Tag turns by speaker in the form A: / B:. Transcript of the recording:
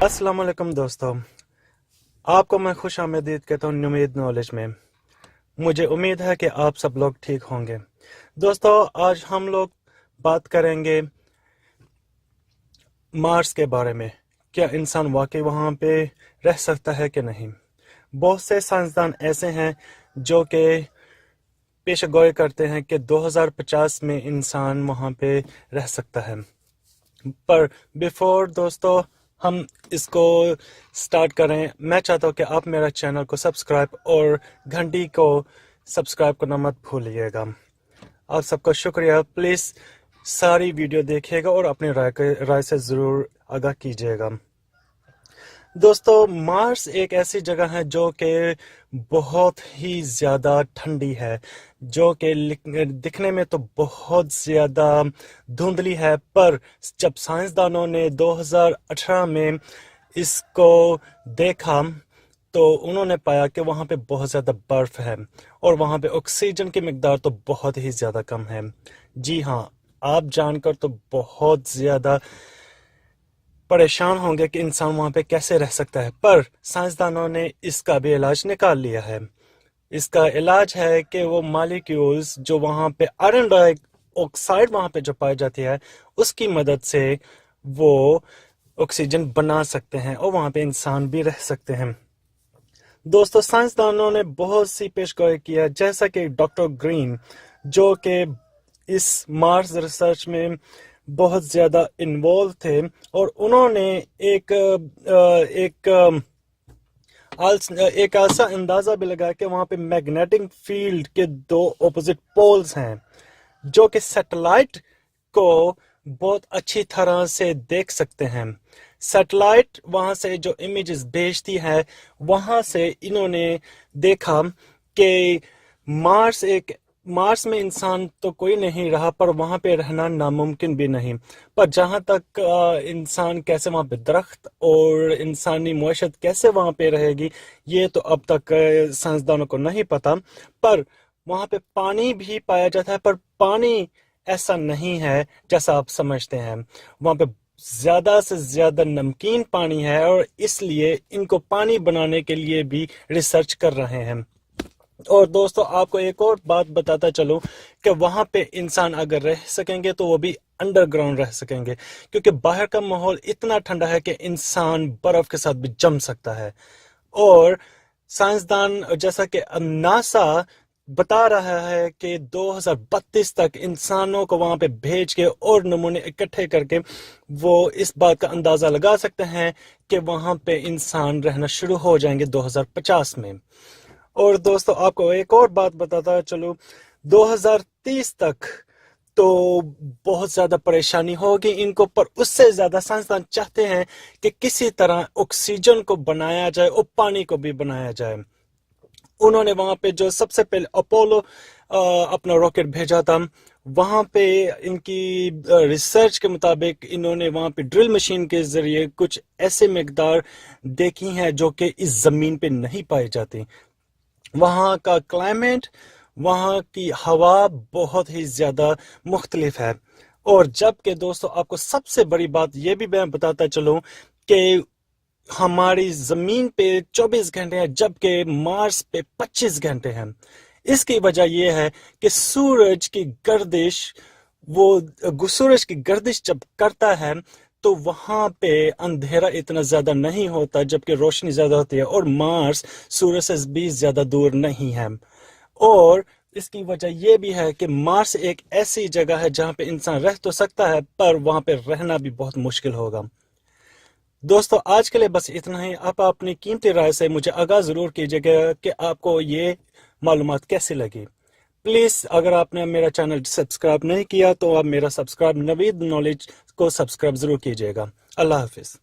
A: अस्सलाम वालेकुम दोस्तों, आपको मैं खुश आमदीद कहता हूँ नुमेद नॉलेज में। मुझे उम्मीद है कि आप सब लोग ठीक होंगे। दोस्तों, आज हम लोग बात करेंगे मार्स के बारे में। क्या इंसान वाकई वहाँ पे रह सकता है कि नहीं? बहुत से साइंसदान ऐसे हैं जो कि पेशगोई करते हैं कि 2050 में इंसान वहाँ पे रह सकता है। पर बिफोर दोस्तों हम इसको स्टार्ट करें, मैं चाहता हूँ कि आप मेरा चैनल को सब्सक्राइब और घंटी को सब्सक्राइब करना मत भूलिएगा। आप सबका शुक्रिया। प्लीज़ सारी वीडियो देखिएगा और अपनी राय से ज़रूर आगाह कीजिएगा। दोस्तों, मार्स एक ऐसी जगह है जो कि बहुत ही ज़्यादा ठंडी है, जो कि दिखने में तो बहुत ज़्यादा धुंधली है, पर जब साइंसदानों ने 2018 में इसको देखा तो उन्होंने पाया कि वहाँ पे बहुत ज़्यादा बर्फ़ है और वहाँ पे ऑक्सीजन की मिकदार तो बहुत ही ज़्यादा कम है। जी हाँ, आप जानकर तो बहुत ज़्यादा परेशान होंगे कि इंसान वहाँ पे कैसे रह सकता है, पर साइंसदानों ने इसका भी इलाज निकाल लिया है। इसका इलाज है कि वो मॉलिक्यूल्स जो वहाँ पे आयरन डाइऑक्साइड वहाँ पे जो पाई जाती है, उसकी मदद से वो ऑक्सीजन बना सकते हैं और वहाँ पे इंसान भी रह सकते हैं। दोस्तों, साइंसदानों ने बहुत सी पेशगोई की है, जैसा कि डॉक्टर ग्रीन जो कि इस मार्स रिसर्च में बहुत ज़्यादा इन्वॉल्व थे, और उन्होंने एक ऐसा अंदाज़ा भी लगाया कि वहाँ पे मैग्नेटिक फील्ड के दो ऑपोजिट पोल्स हैं जो कि सैटेलाइट को बहुत अच्छी तरह से देख सकते हैं। सैटेलाइट वहाँ से जो इमेजेस भेजती है, वहाँ से इन्होंने देखा कि मार्स में इंसान तो कोई नहीं रहा, पर वहाँ पे रहना नामुमकिन भी नहीं। पर जहाँ तक इंसान कैसे वहाँ पे दरख्त और इंसानी मुआशरत कैसे वहाँ पे रहेगी, ये तो अब तक साइंसदानों को नहीं पता। पर वहाँ पे पानी भी पाया जाता है, पर पानी ऐसा नहीं है जैसा आप समझते हैं। वहाँ पे ज़्यादा से ज़्यादा नमकीन पानी है, और इसलिए इनको पानी बनाने के लिए भी रिसर्च कर रहे हैं। और दोस्तों, आपको एक और बात बताता चलूं कि वहाँ पे इंसान अगर रह सकेंगे तो वो भी अंडरग्राउंड रह सकेंगे, क्योंकि बाहर का माहौल इतना ठंडा है कि इंसान बर्फ़ के साथ भी जम सकता है। और साइंसदान जैसा कि नासा बता रहा है कि 2032 तक इंसानों को वहाँ पे भेज के और नमूने इकट्ठे करके वो इस बात का अंदाज़ा लगा सकते हैं कि वहाँ पे इंसान रहना शुरू हो जाएंगे 2050 में। और दोस्तों, आपको एक और बात बताता चलो, 2030 तक तो बहुत ज़्यादा परेशानी होगी इनको, पर उससे ज़्यादा साइंसदान चाहते हैं कि किसी तरह ऑक्सीजन को बनाया जाए और पानी को भी बनाया जाए। उन्होंने वहाँ पे जो सबसे पहले अपोलो अपना रॉकेट भेजा था, वहाँ पे इनकी रिसर्च के मुताबिक इन्होंने वहाँ पे ड्रिल मशीन के ज़रिए कुछ ऐसे मकदार देखी हैं जो कि इस ज़मीन पे नहीं पाई जाती। वहाँ का क्लाइमेट, वहाँ की हवा बहुत ही ज़्यादा मुख्तलिफ है। और जबकि दोस्तों, आपको सबसे बड़ी बात ये भी मैं बताता चलूँ कि हमारी ज़मीन पे 24 घंटे हैं, जबकि मार्स पे 25 घंटे हैं। इसकी वजह यह है कि सूरज की गर्दिश जब करता है तो वहाँ पे अंधेरा इतना ज़्यादा नहीं होता, जबकि रोशनी ज़्यादा होती है, और मार्स सूरज से भी ज़्यादा दूर नहीं है। और इसकी वजह यह भी है कि मार्स एक ऐसी जगह है जहाँ पे इंसान रह तो सकता है, पर वहाँ पे रहना भी बहुत मुश्किल होगा। दोस्तों, आज के लिए बस इतना ही। आप अपनी कीमती राय से मुझे आगाह ज़रूर कीजिएगा कि आपको ये मालूमात कैसी लगी। प्लीज़, अगर आपने मेरा चैनल सब्सक्राइब नहीं किया तो आप मेरा सब्सक्राइब नवीद नॉलेज को सब्सक्राइब ज़रूर कीजिएगा। अल्लाह हाफिज़।